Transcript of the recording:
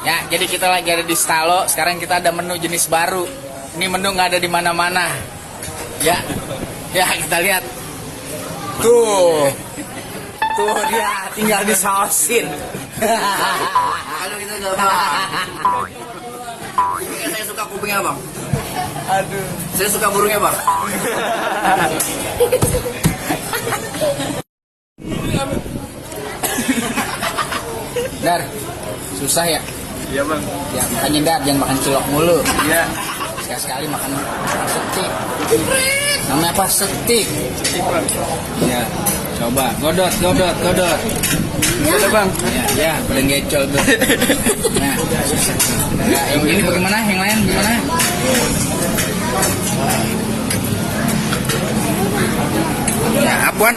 Ya, jadi kita lagi ada di Stalo. Sekarang kita ada menu jenis baru. Ini menu nggak ada di mana-mana. Ya, ya kita lihat. Tuh, tuh dia tinggal disausin. Kalau kita nggak mau. Saya suka kupingnya bang. Aduh. Saya suka burungnya bang. Dar, susah ya? Iya bang. Ya makanya Dar, jangan makan cilok mulu. Iya. Sekali-sekali makan setik. Namanya apa? Setik. Setik bang. Ya, coba godot. Ada bang. Ya, paling gecol tuh. Nah, yang ini bagaimana? Yang lain gimana? Ya, apaan?